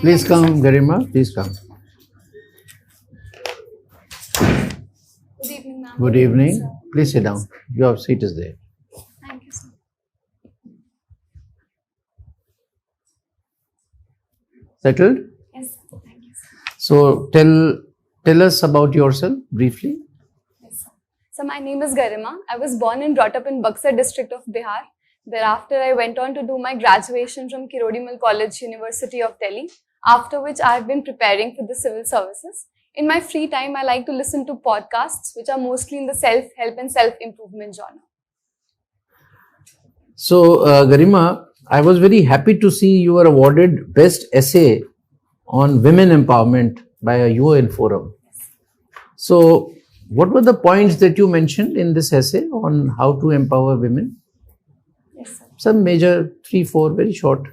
Please come, Garima. Please come. Good evening, ma'am. Good evening. Please sit down. Your seat is there. Thank you, sir. Settled? Yes, sir. Thank you, sir. So tell us about yourself briefly. Yes, sir. So my name is Garima. I was born and brought up in Buxar district of Bihar. Thereafter, I went on to do my graduation from Kirodimal College, University of Delhi, after which I have been preparing for the civil services. In my free time, I like to listen to podcasts, which are mostly in the self-help and self-improvement genre. So Garima, I was very happy to see you were awarded Best Essay on Women Empowerment by a UN Forum. So what were the points that you mentioned in this essay on how to empower women? Yes, sir. Some major 3-4, very short.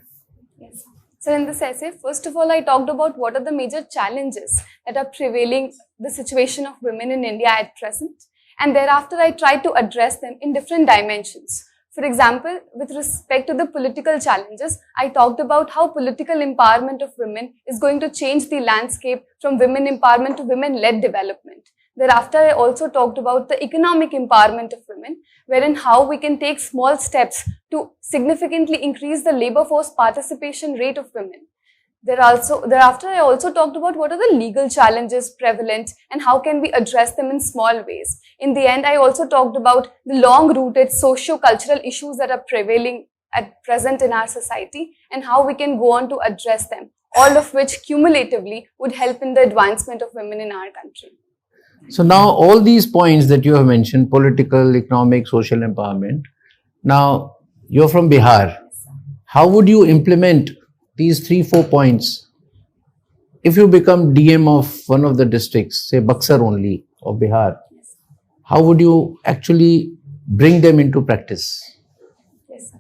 Yes. So in this essay, first of all, I talked about what are the major challenges that are prevailing the situation of women in India at present. And thereafter, I tried to address them in different dimensions. For example, with respect to the political challenges, I talked about how political empowerment of women is going to change the landscape from women empowerment to women-led development. Thereafter, I also talked about the economic empowerment of women, wherein how we can take small steps to significantly increase the labor force participation rate of women. Thereafter, I also talked about what are the legal challenges prevalent and how can we address them in small ways. In the end, I also talked about the long-rooted socio-cultural issues that are prevailing at present in our society and how we can go on to address them, all of which cumulatively would help in the advancement of women in our country. So now all these points that you have mentioned, political, economic, social empowerment, now you're from Bihar. How would you implement these 3-4 points if you become DM of one of the districts, say Buxar only or Bihar? How would you actually bring them into practice? Yes, sir.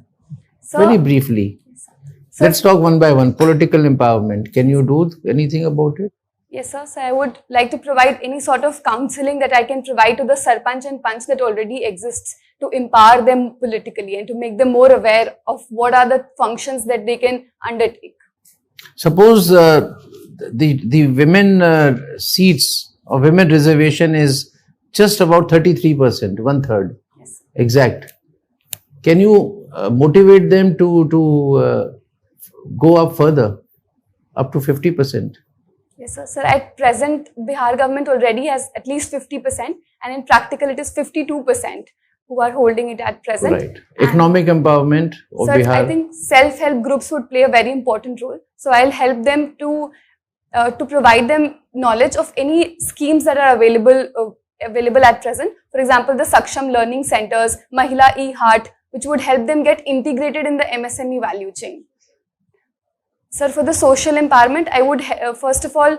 So, very briefly. Yes, sir. Let's talk one by one. Political empowerment. Can you do anything about it? Yes, sir. So I would like to provide any sort of counseling that I can provide to the Sarpanch and Panch that already exists to empower them politically and to make them more aware of what are the functions that they can undertake. Suppose the women seats or women reservation is just about 33%, 1/3. Yes. Exact. Can you motivate them to go up further, up to 50%? Yes, sir. Sir, at present, Bihar government already has at least 50%, and in practical, it is 52% who are holding it at present. Right. Economic empowerment of Sir, Bihar. I think self-help groups would play a very important role. So I'll help them to provide them knowledge of any schemes that are available at present. For example, the Saksham Learning Centers, Mahila E-Heart, which would help them get integrated in the MSME value chain. Sir, for the social empowerment, I would first of all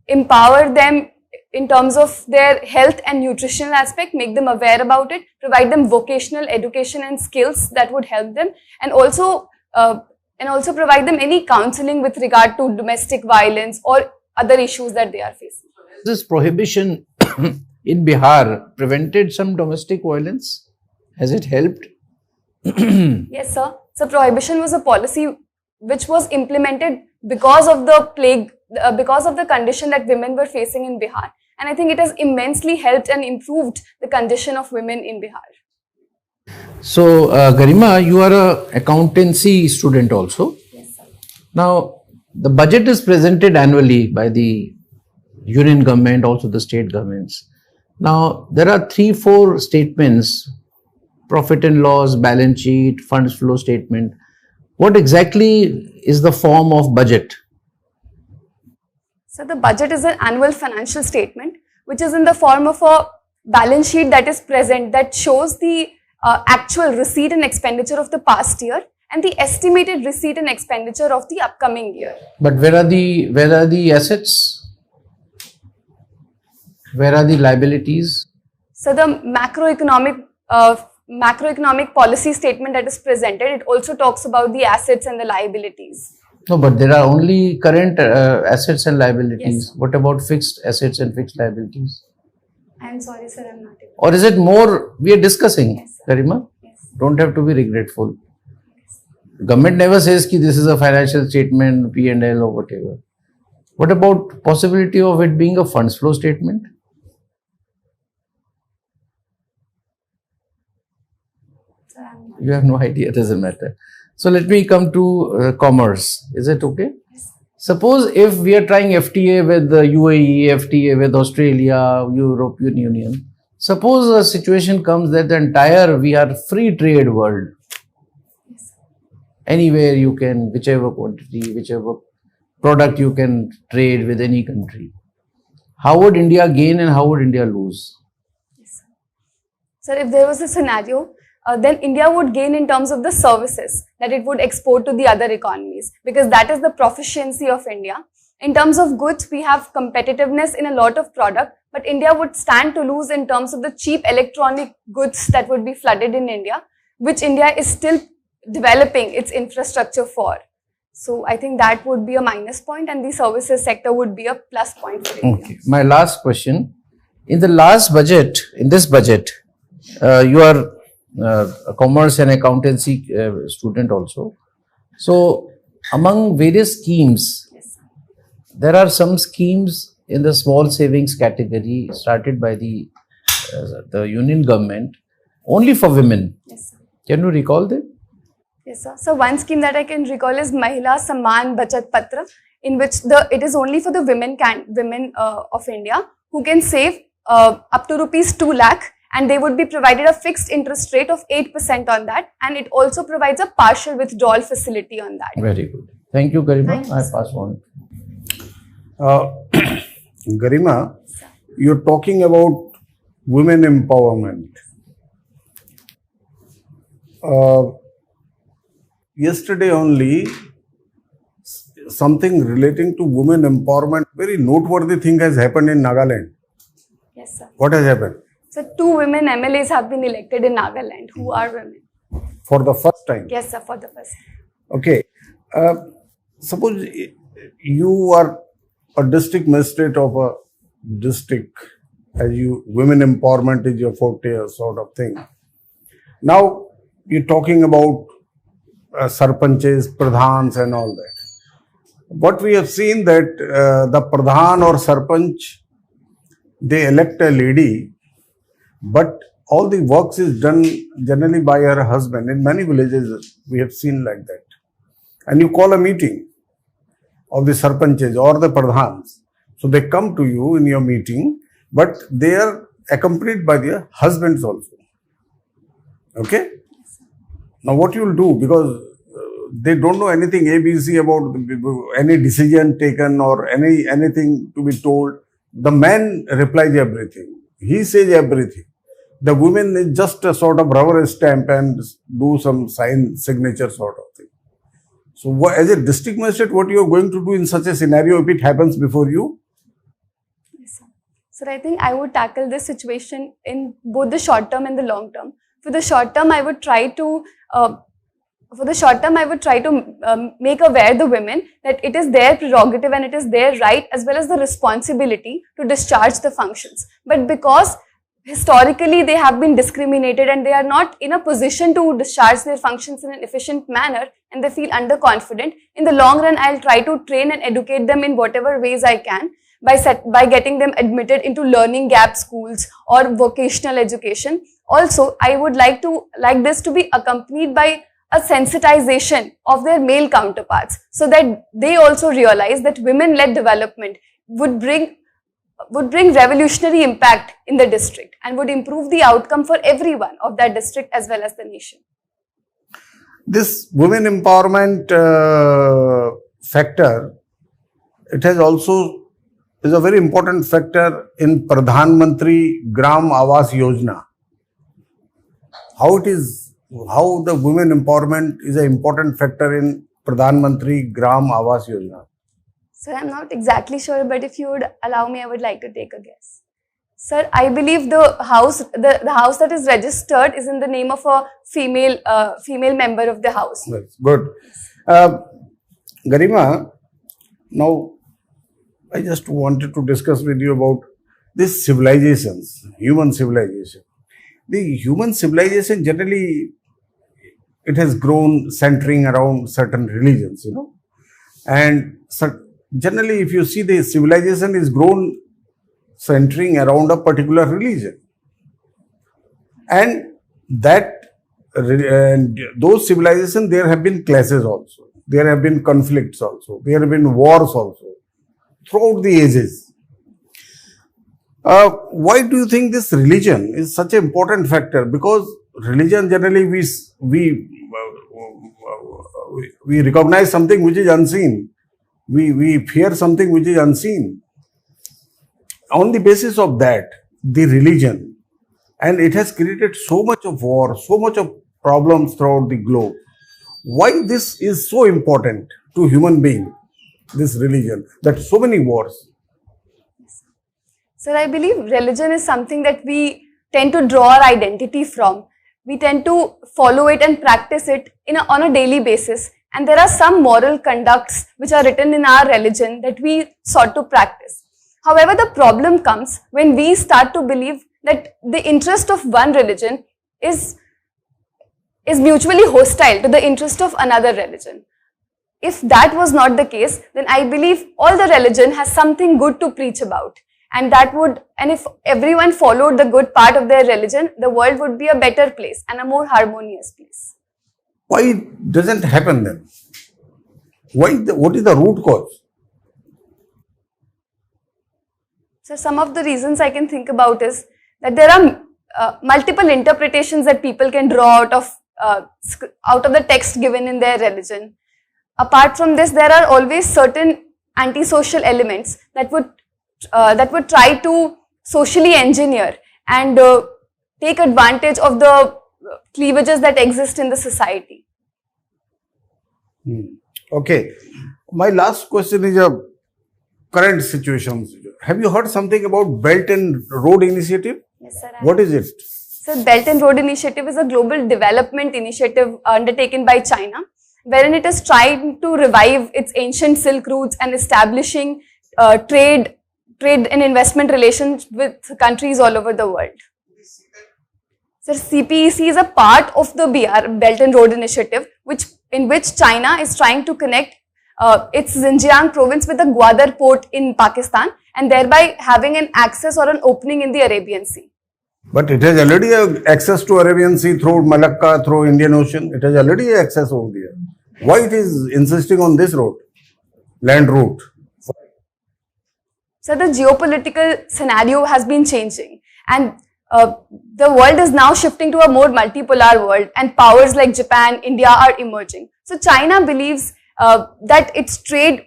empower them in terms of their health and nutritional aspect, make them aware about it, provide them vocational education and skills that would help them, and also provide them any counseling with regard to domestic violence or other issues that they are facing. This prohibition in Bihar prevented some domestic violence? Has it helped? Yes, sir. So prohibition was a policy which was implemented because of the plague, because of the condition that women were facing in Bihar. And I think it has immensely helped and improved the condition of women in Bihar. So, Garima, you are an accountancy student also. Yes, sir. Now, the budget is presented annually by the union government, also the state governments. Now, there are 3-4 statements, profit and loss, balance sheet, funds flow statement. What exactly is the form of budget? So the budget is an annual financial statement, which is in the form of a balance sheet that is present, that shows the actual receipt and expenditure of the past year and the estimated receipt and expenditure of the upcoming year. But where are the assets? Where are the liabilities? So the macroeconomic policy statement that is presented, it also talks about the assets and the liabilities. No, but there are only current assets and liabilities. Yes. What about fixed assets and fixed liabilities? I am sorry, sir, I am not able. Or is it more we are discussing, Yes, sir. Garima? Yes. Don't have to be regretful. Government never says ki this is a financial statement, P&L or whatever. What about possibility of it being a funds flow statement? You have no idea, it doesn't matter. So let me come to commerce. Is it okay? Suppose if we are trying FTA with the UAE, FTA with Australia, European Union, suppose a situation comes that the entire, we are free trade world. Anywhere you can, whichever quantity, whichever product you can trade with any country. How would India gain and how would India lose? Sir, if there was a scenario, then India would gain in terms of the services that it would export to the other economies, because that is the proficiency of India. In terms of goods, we have competitiveness in a lot of product, but India would stand to lose in terms of the cheap electronic goods that would be flooded in India, which India is still developing its infrastructure for. So I think that would be a minus point, and the services sector would be a plus point for India. Okay. My last question. In the last budget, in this budget, you are a commerce and accountancy student also. So among various schemes, there are some schemes in the small savings category started by the union government only for women. Yes, sir. Can you recall that? Yes, sir. So one scheme that I can recall is Mahila Samman Bachat Patra, in which it is only for the women of India who can save up to rupees 2 lakh, and they would be provided a fixed interest rate of 8% on that, and it also provides a partial withdrawal facility on that. Very good. Thank you, Garima. Thank you, I sir. pass on. Garima, you're talking about women empowerment. Yesterday only, something relating to women empowerment, very noteworthy thing has happened in Nagaland. Yes, sir. What has happened? So 2 women MLAs have been elected in Nagaland who are women. For the first time. Yes, sir, for the first time. Okay. Suppose you are a district magistrate of a district, as women empowerment is your forte sort of thing. Now you're talking about sarpanches, pradhans and all that. What we have seen that the pradhan or sarpanch, they elect a lady, but all the works is done generally by her husband. In many villages we have seen like that. And you call a meeting of the sarpanches or the pradhans. So they come to you in your meeting, but they are accompanied by their husbands also. Okay? Now what you will do, because they don't know anything ABC about any decision taken or anything to be told. The man replies everything. He says everything. The women is just a sort of rubber stamp and do some signature sort of thing. So as a district magistrate, what you are going to do in such a scenario if it happens before you? Yes, sir. So I think I would tackle this situation in both the short term and the long term. For the short term, I would try to make aware the women that it is their prerogative and it is their right as well as the responsibility to discharge the functions. But because historically they have been discriminated and they are not in a position to discharge their functions in an efficient manner and they feel underconfident, in the long run I'll try to train and educate them in whatever ways I can by getting them admitted into learning gap schools or vocational education. Also, I would like this to be accompanied by a sensitization of their male counterparts so that they also realize that women-led development would bring revolutionary impact in the district and would improve the outcome for everyone of that district as well as the nation. This women empowerment factor, it has also is a very important factor in Pradhan Mantri Gram Awas Yojana. How the women empowerment is an important factor in Pradhan Mantri Gram Awas Yojana? Sir, I'm not exactly sure, but if you would allow me, I would like to take a guess. Sir, I believe the house that is registered is in the name of a female member of the house. That's good. Garima, now I just wanted to discuss with you about these civilizations, human civilization. The human civilization generally it has grown centering around certain religions, and generally if you see, the civilization is grown centering around a particular religion, and those civilizations, there have been clashes also, there have been conflicts also, there have been wars also throughout the ages. Why do you think this religion is such an important factor? Because religion, generally we recognize something which is unseen. We fear something which is unseen. On the basis of that, the religion, and it has created so much of war, so much of problems throughout the globe. Why this is so important to human being, this religion, that so many wars? Sir, I believe religion is something that we tend to draw our identity from. We tend to follow it and practice it on a daily basis. And there are some moral conducts which are written in our religion that we sought to practice. However, the problem comes when we start to believe that the interest of one religion is mutually hostile to the interest of another religion. If that was not the case, then I believe all the religion has something good to preach about. And if everyone followed the good part of their religion, the world would be a better place and a more harmonious place. Why it doesn't happen then? What is the root cause? So some of the reasons I can think about is that there are multiple interpretations that people can draw out of the text given in their religion. Apart from this, there are always certain antisocial elements that would try to socially engineer and take advantage of the cleavages that exist in the society. Okay. My last question is a current situation. Have you heard something about Belt and Road Initiative? Yes, sir. What is it? So, Belt and Road Initiative is a global development initiative undertaken by China, wherein it is trying to revive its ancient Silk routes and establishing trade and investment relations with countries all over the world. So, CPEC is a part of the Belt and Road Initiative, in which China is trying to connect its Xinjiang province with the Gwadar port in Pakistan, and thereby having an access or an opening in the Arabian Sea. But it has already access to Arabian Sea through Malacca, through Indian Ocean. It has already access over there. Why it is insisting on this route, land route? So the geopolitical scenario has been changing, and the world is now shifting to a more multipolar world, and powers like Japan, India are emerging. So China believes that its trade,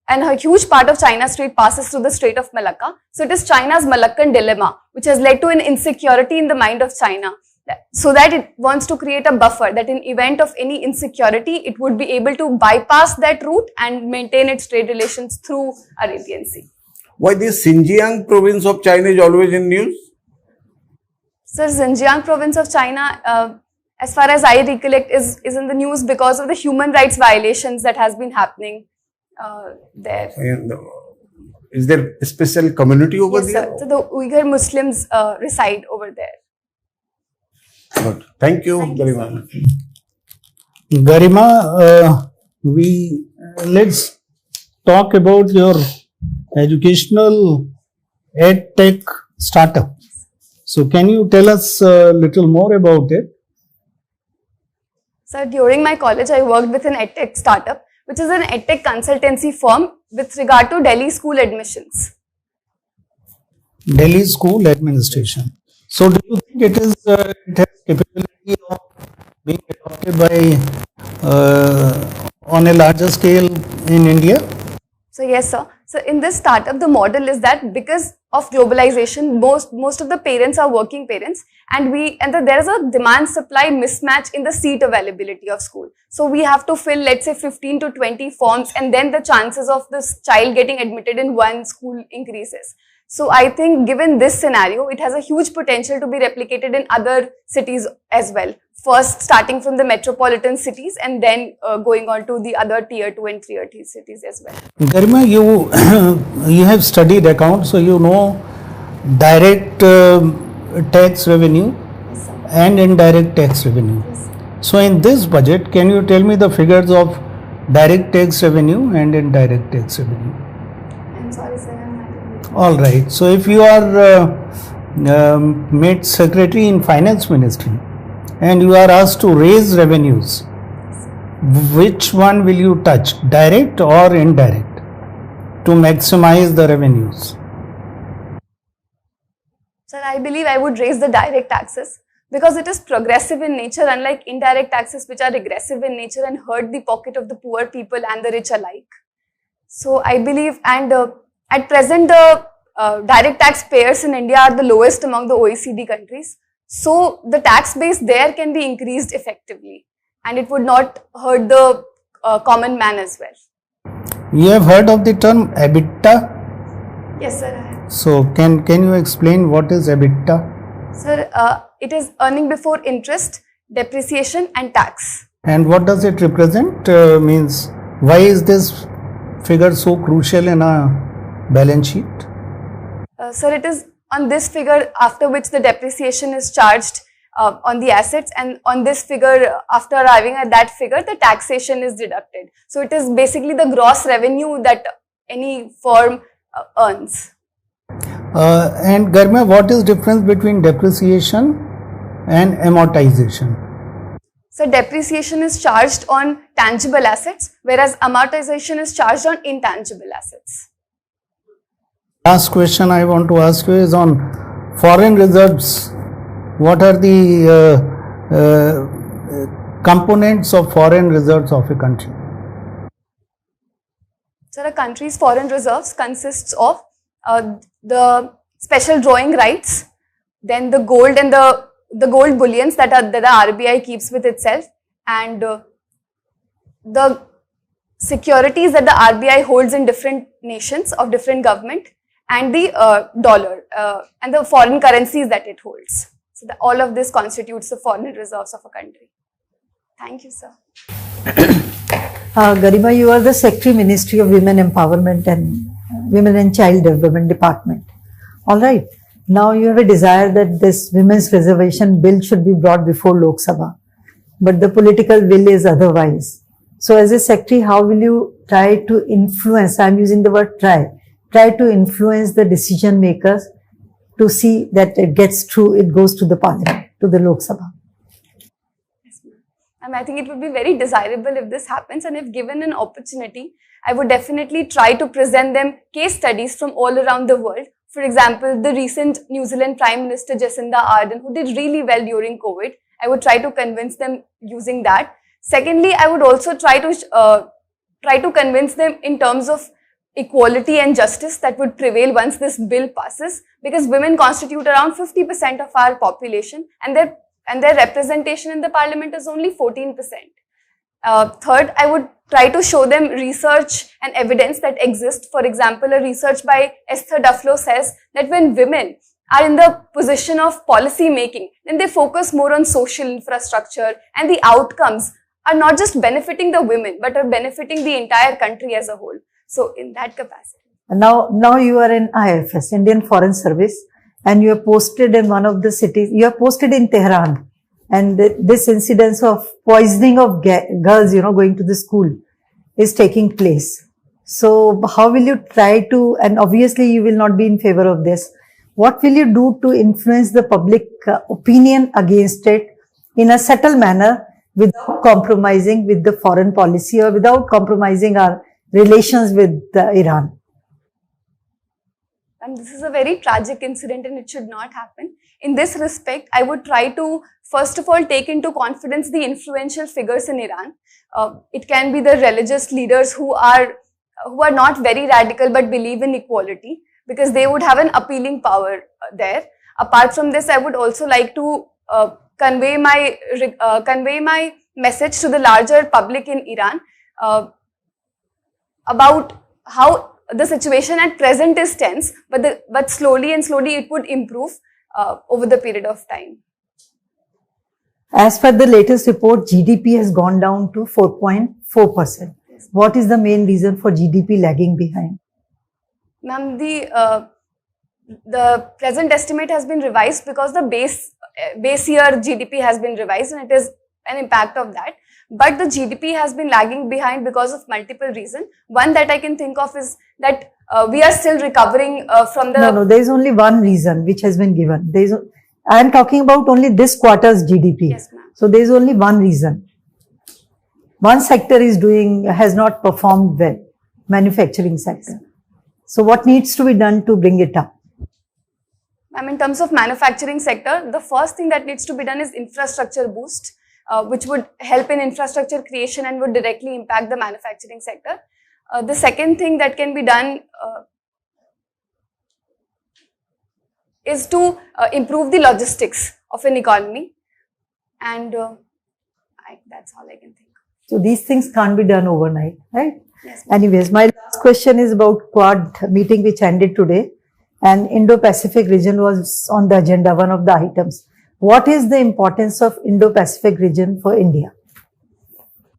and a huge part of China's trade passes through the Strait of Malacca. So it is China's Malaccan dilemma, which has led to an insecurity in the mind of China, so that it wants to create a buffer that in event of any insecurity, it would be able to bypass that route and maintain its trade relations through Arabian Sea. Why this Xinjiang province of China is always in news? Sir, Xinjiang province of China, as far as I recollect, is in the news because of the human rights violations that has been happening there. And, is there a special community over yes, there? Sir. So the Uyghur Muslims reside over there. Good. Thank you very much. Garima, let's talk about your educational ed tech startup. So can you tell us a little more about it? So during my college, I worked with an edtech startup, which is an edtech consultancy firm with regard to Delhi school admissions. Delhi school administration. So do you think it has capability of being adopted by on a larger scale in India? So yes, sir. So in this startup, the model is that because of globalization, most of the parents are working parents, and there is a demand-supply mismatch in the seat availability of school. So we have to fill, let's say, 15 to 20 forms, and then the chances of this child getting admitted in one school increases. So I think given this scenario, it has a huge potential to be replicated in other cities as well. First starting from the metropolitan cities and then going on to the other tier 2 and tier 3 cities as well. Garima, you have studied accounts, so you know direct tax revenue Yes, sir. and indirect tax revenue. Yes. So in this budget, can you tell me the figures of direct tax revenue and indirect tax revenue? I'm sorry, sir. I'm not able to. All right. So if you are made secretary in finance ministry and you are asked to raise revenues, which one will you touch, direct or indirect, to maximize the revenues? Sir, I believe I would raise the direct taxes because it is progressive in nature, unlike indirect taxes which are regressive in nature and hurt the pocket of the poor people and the rich alike. So I believe, and at present the direct tax payers in India are the lowest among the OECD countries. So the tax base there can be increased effectively and it would not hurt the common man as well. You have heard of the term EBITDA? Yes, sir, I have. So can you explain what is EBITDA? Sir, it is earning before interest, depreciation and tax. And what does it represent? Means why is this figure so crucial in a balance sheet? Sir, it is on this figure after which the depreciation is charged on the assets, and on this figure, after arriving at that figure, the taxation is deducted. So it is basically the gross revenue that any firm earns. And Garma, what is difference between depreciation and amortization? So depreciation is charged on tangible assets, whereas amortization is charged on intangible assets. Last question I want to ask you is on foreign reserves. What are the components of foreign reserves of a country? So a country's foreign reserves consists of the special drawing rights, then the gold and the gold bullions that the RBI keeps with itself, and the securities that the RBI holds in different nations of different government, and the dollar and the foreign currencies that it holds. So all of this constitutes the foreign reserves of a country. Thank you, sir. Garima, you are the Secretary Ministry of Women Empowerment and Women and Child Development Department. All right. Now you have a desire that this Women's Reservation Bill should be brought before Lok Sabha, but the political will is otherwise. So as a Secretary, how will you try to influence, I am using the word try to influence the decision makers to see that it gets through, it goes to the Parliament, to the Lok Sabha? Yes, ma'am. I think it would be very desirable if this happens, and if given an opportunity, I would definitely try to present them case studies from all around the world. For example, the recent New Zealand Prime Minister Jacinda Ardern, who did really well during COVID, I would try to convince them using that. Secondly, I would also try to convince them in terms of equality and justice that would prevail once this bill passes, because women constitute around 50% of our population, and their representation in the Parliament is only 14%. Third, I would try to show them research and evidence that exists. For example, a research by Esther Duflo says that when women are in the position of policy making, then they focus more on social infrastructure, and the outcomes are not just benefiting the women, but are benefiting the entire country as a whole. So in that capacity. Now you are in IFS, Indian Foreign Service, and you are posted in one of the cities. You are posted in Tehran, and this incidence of poisoning of girls, going to the school is taking place. So how will you try to, and obviously you will not be in favor of this, what will you do to influence the public opinion against it in a subtle manner without compromising with the foreign policy or without compromising our relations with Iran? And this is a very tragic incident and it should not happen. In this respect, I would try to first of all take into confidence the influential figures in Iran. It can be the religious leaders who are not very radical but believe in equality, because they would have an appealing power there. Apart from this, I would also like to convey my message to the larger public in Iran about how the situation at present is tense, but slowly it would improve over the period of time. As per the latest report, GDP has gone down to 4.4%. What is the main reason for GDP lagging behind? Ma'am, the present estimate has been revised because the base year GDP has been revised, and it is an impact of that. But the GDP has been lagging behind because of multiple reasons. One that I can think of is that we are still recovering from the... No, there is only one reason which has been given. I am talking about only this quarter's GDP. Yes, ma'am. So there is only one reason. One sector has not performed well, manufacturing sector. So what needs to be done to bring it up? In terms of manufacturing sector, the first thing that needs to be done is infrastructure boost, which would help in infrastructure creation and would directly impact the manufacturing sector. The second thing that can be done is to improve the logistics of an economy, and that's all I can think. So these things can't be done overnight, right? Yes. Anyways, my last question is about Quad meeting which ended today, and Indo-Pacific region was on the agenda, one of the items. What is the importance of Indo-Pacific region for India?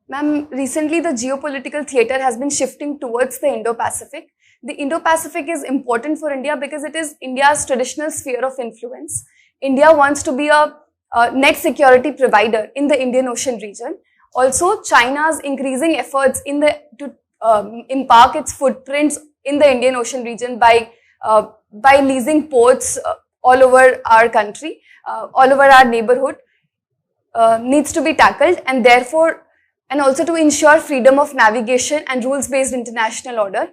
Ma'am, recently the geopolitical theater has been shifting towards the Indo-Pacific. The Indo-Pacific is important for India because it is India's traditional sphere of influence. India wants to be a net security provider in the Indian Ocean region. Also, China's increasing efforts to impart its footprints in the Indian Ocean region by leasing ports all over our country, all over our neighborhood, needs to be tackled, and therefore, and also to ensure freedom of navigation and rules-based international order,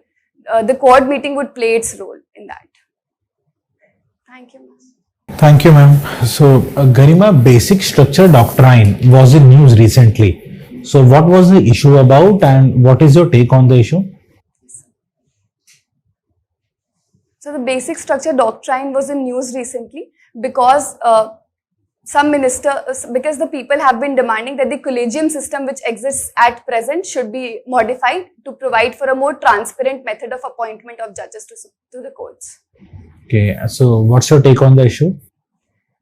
the Quad meeting would play its role in that. Thank you, ma'am. Thank you, ma'am. So, Garima, basic structure doctrine was in news recently. So, what was the issue about, and what is your take on the issue? So, the basic structure doctrine was in news recently because because the people have been demanding that the collegium system which exists at present should be modified to provide for a more transparent method of appointment of judges to the courts. Okay, so what's your take on the issue?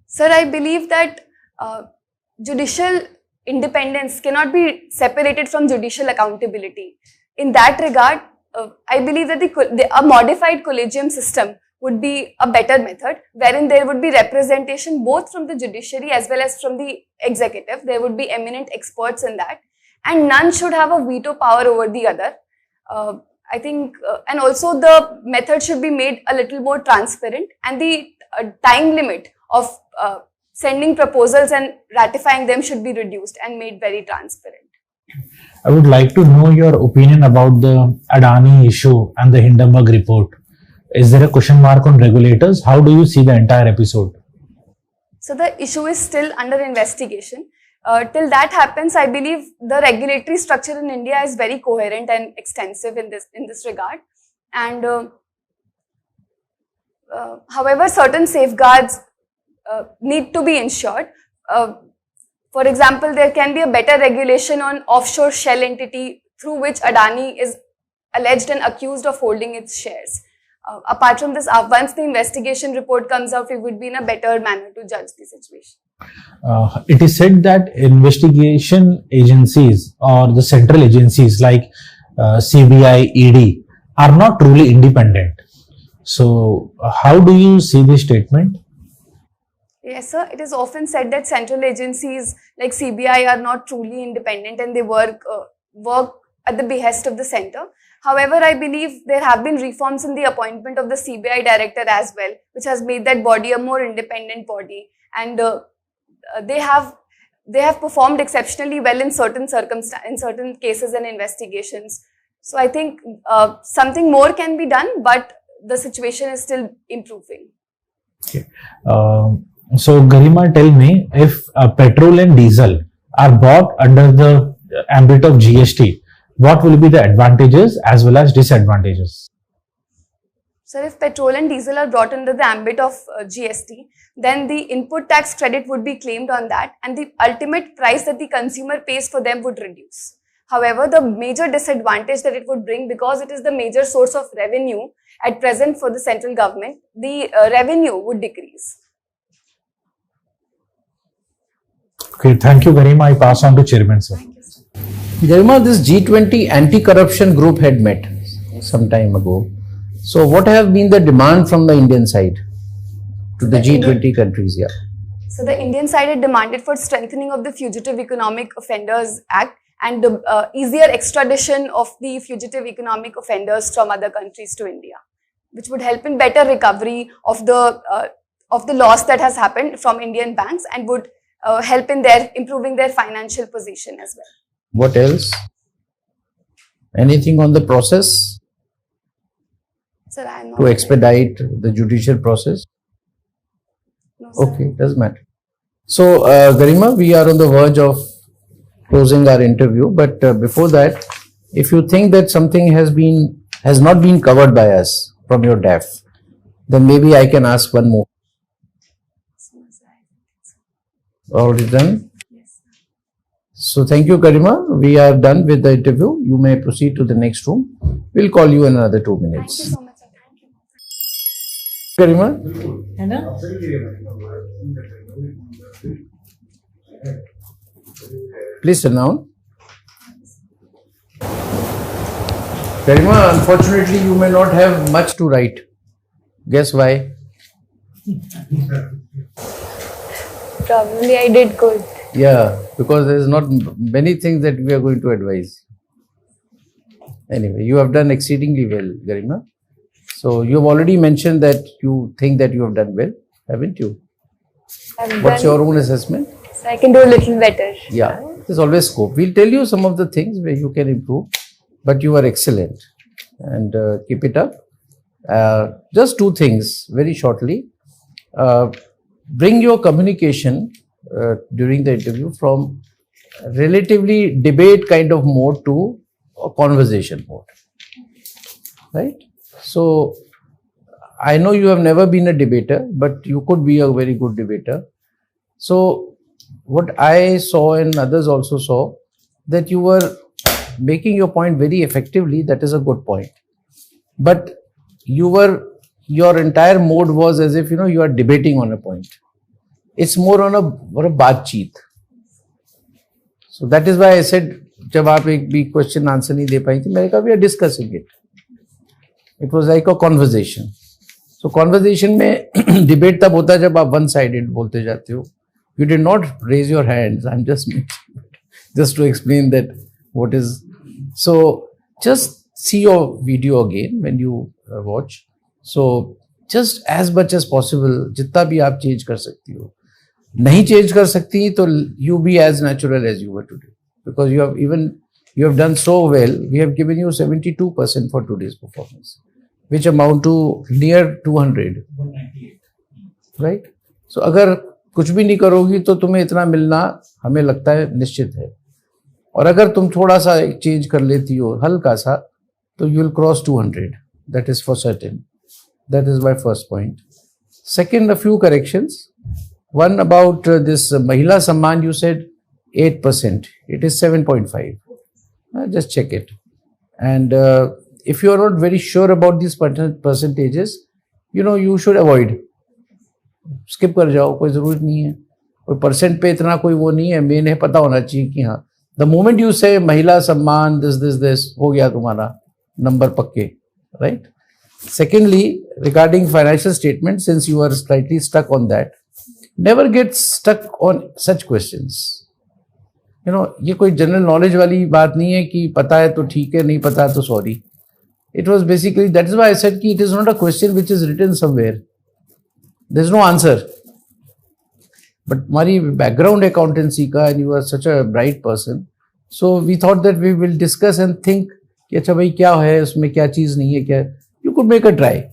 Sir, I believe that judicial independence cannot be separated from judicial accountability. In that regard, I believe that a modified collegium system would be a better method, wherein there would be representation both from the judiciary as well as from the executive. There would be eminent experts in that, and none should have a veto power over the other. I think, and also the method should be made a little more transparent, and the time limit of sending proposals and ratifying them should be reduced and made very transparent. I would like to know your opinion about the Adani issue and the Hindenburg report. Is there a question mark on regulators? How do you see the entire episode? So the issue is still under investigation. Till that happens, I believe the regulatory structure in India is very coherent and extensive in this regard. And however, certain safeguards need to be ensured. For example, there can be a better regulation on offshore shell entity through which Adani is alleged and accused of holding its shares. Apart from this, once the investigation report comes out, it would be in a better manner to judge the situation. It is said that investigation agencies or the central agencies like CBI, ED are not truly independent. So, how do you see this statement? Yes, sir. It is often said that central agencies like CBI are not truly independent and they work at the behest of the center. However, I believe there have been reforms in the appointment of the CBI director as well, which has made that body a more independent body, and they have performed exceptionally well in certain cases and investigations. So I think something more can be done, but the situation is still improving. Okay. So Garima, tell me, if petrol and diesel are bought under the ambit of GST, what will be the advantages as well as disadvantages? So if petrol and diesel are brought under the ambit of GST, then the input tax credit would be claimed on that, and the ultimate price that the consumer pays for them would reduce. However, the major disadvantage that it would bring, because it is the major source of revenue at present for the central government, the revenue would decrease. Okay, thank you, Garima. I pass on to Chairman, sir. Thank you, sir. Garima, this G20 anti-corruption group had met some time ago. So what have been the demand from the Indian side to the G20 countries? Yeah. So the Indian side had demanded for strengthening of the Fugitive Economic Offenders Act and the easier extradition of the fugitive economic offenders from other countries to India, which would help in better recovery of the loss that has happened from Indian banks and would help in their improving their financial position as well. What else? Anything on the process Sir, I am not to expedite the judicial process? No, sir. Okay, doesn't matter. So, Garima, we are on the verge of closing our interview, but before that, if you think that something has not been covered by us from your DAF, then maybe I can ask one more. Already done? Yes, sir. So thank you, Garima. We are done with the interview. You may proceed to the next room. We'll call you in another 2 Thank you minutes. so much, sir. Thank you. Garima, please sit down. Garima, unfortunately, you may not have much to write. Guess why? Probably I did good. Yeah, because there is not many things that we are going to advise. Anyway, you have done exceedingly well, Garima. So you have already mentioned that you think that you have done well, haven't you? I've What's done- your own assessment? So I can do a little better. Yeah, there's always scope. We'll tell you some of the things where you can improve, but you are excellent and keep it up. Just 2 things very shortly. Bring your communication during the interview from relatively debate kind of mode to a conversation mode, right? So I know you have never been a debater, but you could be a very good debater. So what I saw and others also saw, that you were making your point very effectively. That is a good point. But your entire mode was as if, you are debating on a point. It's more on a baatcheet. So that is why I said, जब आप एक भी question answer नहीं दे पाई थी, मैंने कहा we are discussing it. It was like a conversation. So conversation में debate तब होता है जब आप one sided बोलते जाते हो. You did not raise your hands. I'm just to explain that what is. So just see your video again when you watch. So just as much as possible, जितना भी आप change कर सकती हो. नहीं change कर सकती तो you be as natural as you were today, because you have done so well. We have given you 72% for today's performance, which amount to near 200, right? So अगर कुछ भी नहीं करोगी तो तुम्हें इतना मिलना हमें लगता है निश्चित है, और अगर तुम थोड़ा सा चेंज कर लेती हो हल्का सा तो you will cross 200. That is for certain. That is my first point. Second, a few corrections. One about this Mahila Samman, you said 8%. It is 7.5. Just check it. And if you are not very sure about these percentages, you should avoid. Skip कर जाओ, कोई जरूरत नहीं है. कोई percent पे इतना कोई वो नहीं है. मेन है पता होना चाहिए कि हाँ, the moment you say महिला सम्मान this हो गया तुम्हारा नंबर पक्के, right? Secondly, regarding financial statement, since you are slightly stuck on that, never get stuck on such questions. ये कोई जनरल नॉलेज वाली बात नहीं है कि पता है तो ठीक है, नहीं पता है तो sorry. It was basically, that is why I said कि it is not a question which is written somewhere. There is no answer. But हमारी background accountancy का, and you are such a bright person, so we thought that we will discuss and think कि अच्छा भाई क्या है उसमें, क्या चीज नहीं है, क्या. You could make a try.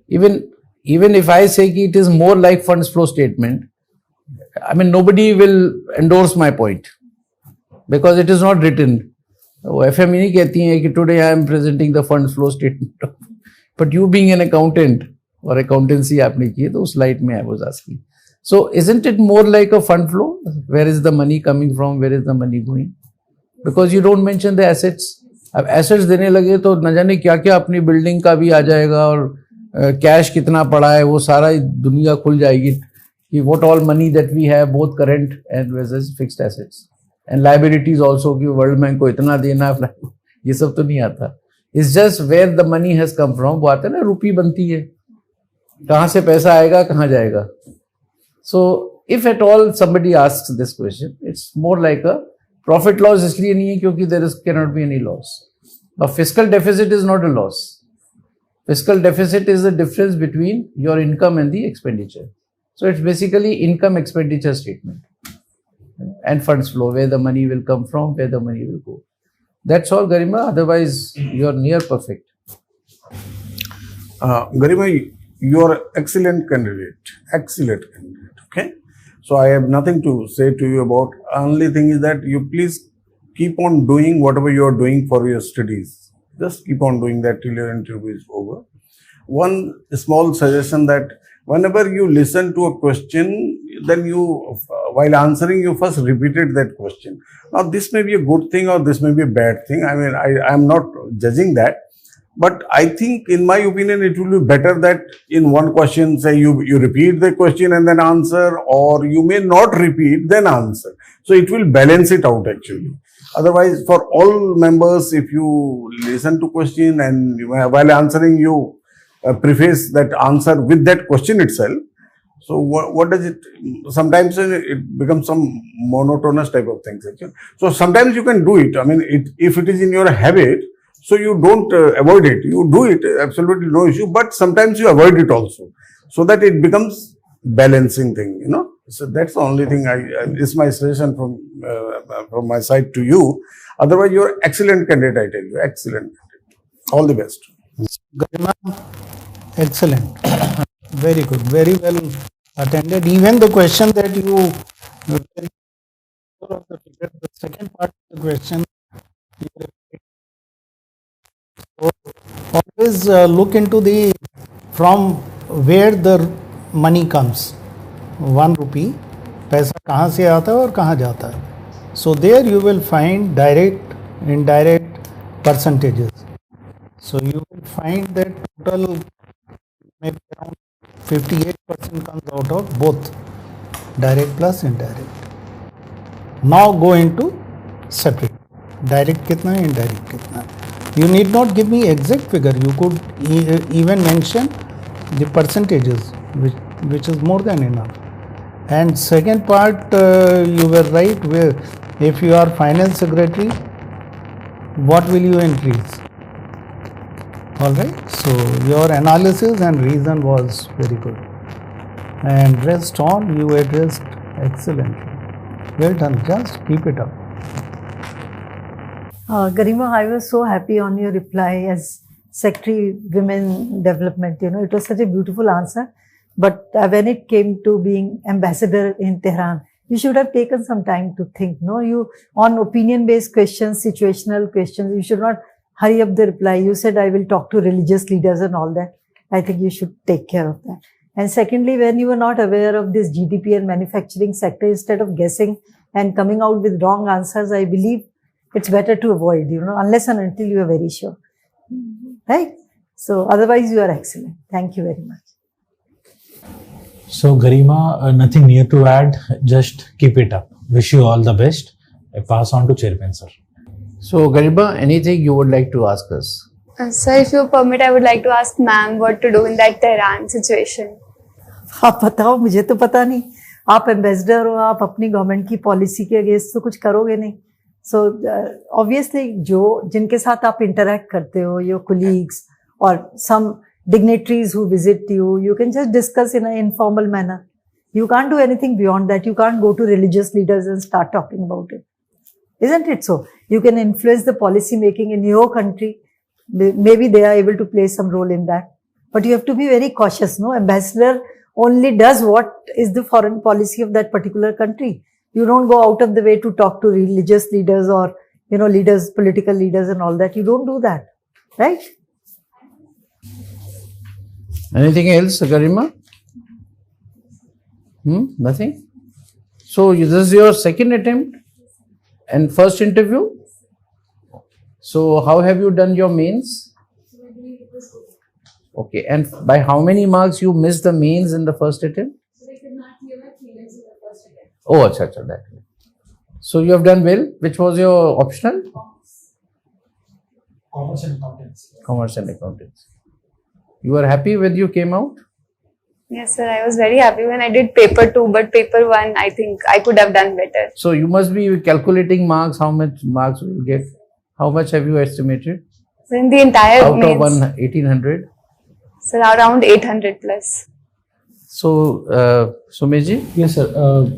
Even if I say कि it is more like funds flow statement, I mean nobody will endorse my point because it is not written. वो FM नहीं कहती है कि today I am presenting the funds flow statement. But you being an accountant और accountancy आपने की है तो उस light में I was asking. So isn't it more like a fund flow? Where is the money coming from? Where is the money going? Because you don't mention the assets. अब assets देने लगे तो न जाने क्या क्या अपनी बिल्डिंग का भी आ जाएगा, और कैश कितना पड़ा है वो सारा दुनिया खुल जाएगी कि what all money that we have, both current and versus fixed assets and liabilities also, कि वर्ल्ड बैंक को इतना देना, ये सब तो नहीं आता. It's just where the money has come from. वो आता है ना, रुपी बनती है, कहाँ से पैसा आएगा कहाँ जाएगा. So if at all somebody asks this question, it's more like a profit loss इसलिए नहीं है क्योंकि there cannot be any loss. A fiscal deficit is not a loss. Fiscal deficit is the difference between your income and the expenditure. So it's basically income expenditure statement and funds flow, where the money will come from, where the money will go. That's all, Garima. Otherwise, you're near perfect. Garima, you are excellent candidate. Excellent candidate. Okay. So I have nothing to say to you about. Only thing is that you please keep on doing whatever you are doing for your studies. Just keep on doing that till your interview is over. One small suggestion that whenever you listen to a question, then you, while answering, you first repeated that question. Now, this may be a good thing or this may be a bad thing. I mean, I am not judging that. But I think, in my opinion, it will be better that in one question, say you repeat the question and then answer, or you may not repeat, then answer. So it will balance it out actually. Otherwise, for all members, if you listen to question and while answering, you preface that answer with that question itself. So what does it, sometimes it becomes some monotonous type of things actually. So sometimes you can do it. I mean, if it is in your habit, so you don't avoid it. You do it, absolutely no issue. But sometimes you avoid it also, so that it becomes balancing thing. You know. So that's the only thing is my suggestion from my side to you. Otherwise, you are excellent candidate. I tell you, excellent. All the best. Garima, excellent. Very good. Very well attended. Even the question that you, the second part of the question, so always look into the, from where the money comes. 1 rupee, पैसा कहाँ से आता है और कहाँ जाता है. So there you will find direct, indirect percentages. So you will find that total maybe around 58% comes out of both direct plus indirect. Now go into separate. Direct कितना है, indirect कितना है. You need not give me exact figure. You could even mention the percentages, which is more than enough. And second part, you were right. Where if you are finance secretary, what will you increase? All right. So your analysis and reason was very good. And rest on, you addressed excellently. Well done. Just keep it up. Garima, I was so happy on your reply as Secretary Women Development. You know, it was such a beautiful answer. But when it came to being ambassador in Tehran, you should have taken some time to think. No, you on opinion-based questions, situational questions, you should not hurry up the reply. You said, I will talk to religious leaders and all that. I think you should take care of that. And secondly, when you were not aware of this GDP and manufacturing sector, instead of guessing and coming out with wrong answers, I believe it's better to avoid, you know, unless and until you are very sure. Right? So otherwise you are excellent. Thank you very much. So Garima, nothing new to add, just keep it up. Wish you all the best. I pass on to Chairman sir. So Garima, anything you would like to ask us? Sir, if you permit, I would like to ask ma'am what to do in that Tehran situation. आप बताओ, मुझे तो पता नहीं. आप ambassador हो, आप अपनी गवर्नमेंट की पॉलिसी के अगेंस्ट तो कुछ करोगे नहीं. सो ऑब्वियसली जो जिनके साथ आप इंटरेक्ट करते हो, योर कोलीग्स और सम dignitaries who visit you, you can just discuss in an informal manner. You can't do anything beyond that. You can't go to religious leaders and start talking about it. Isn't it so? You can influence the policy making in your country. Maybe they are able to play some role in that. But you have to be very cautious, no? Ambassador only does what is the foreign policy of that particular country. You don't go out of the way to talk to religious leaders or, you know, leaders, political leaders and all that. You don't do that. Right? Anything else, Garima? Nothing? So this is your second attempt and first interview? So how have you done your mains? Okay, and by how many marks you missed the mains in the first attempt? Oh, acha, that. So you have done well. Which was your optional? Commerce and accountancy. Commerce and accountancy. You are happy when you came out? Yes, sir. I was very happy when I did paper 2, but paper 1, I think I could have done better. So you must be calculating marks, how much marks you will get. How much have you estimated? So in the entire Out of mains, 1800? so around 800 plus. So, Sumesh Yes, sir.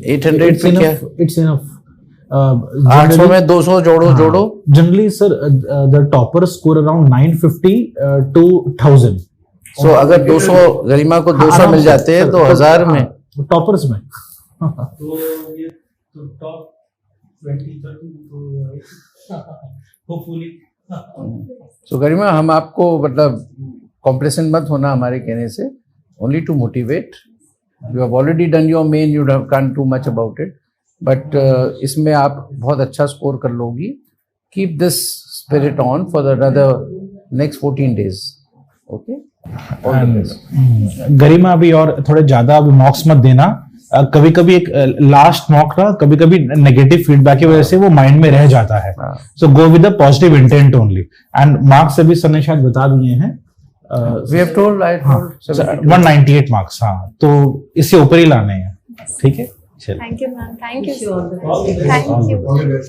800 it's पे क्या? enough. It's enough. 800 में 200 जोड़ो जोड़ो. Generally, sir, the toppers score around 950 to 1000. So अगर 200 गरिमा को 200 मिल जाते हैं तो 1000 में. टॉपर्स में. तो ये तो टॉप 20-30 होपफुली. So गरिमा हम आपको मतलब कॉम्प्लेसेंट मत होना हमारे कहने से. Only to motivate. You have already done your main. You can't do much about it. But इसमें आप बहुत अच्छा स्कोर कर लोगी. Keep this spirit on for the another next 14 days. Okay. गरिमा अभी और थोड़े ज्यादा अभी मॉक्स मत देना. कभी कभी एक लास्ट मॉक ना कभी कभी नेगेटिव फीडबैक की वजह से वो माइंड में रह जाता है. So go with the positive intent only. And marks अभी सर ने शायद बता दिए हैं. We have told, I told 198 marks. हाँ, तो इससे ऊपर ही लाने हैं. ठीक है. Thank you, ma'am. Thank you. Wish you all the Thank you.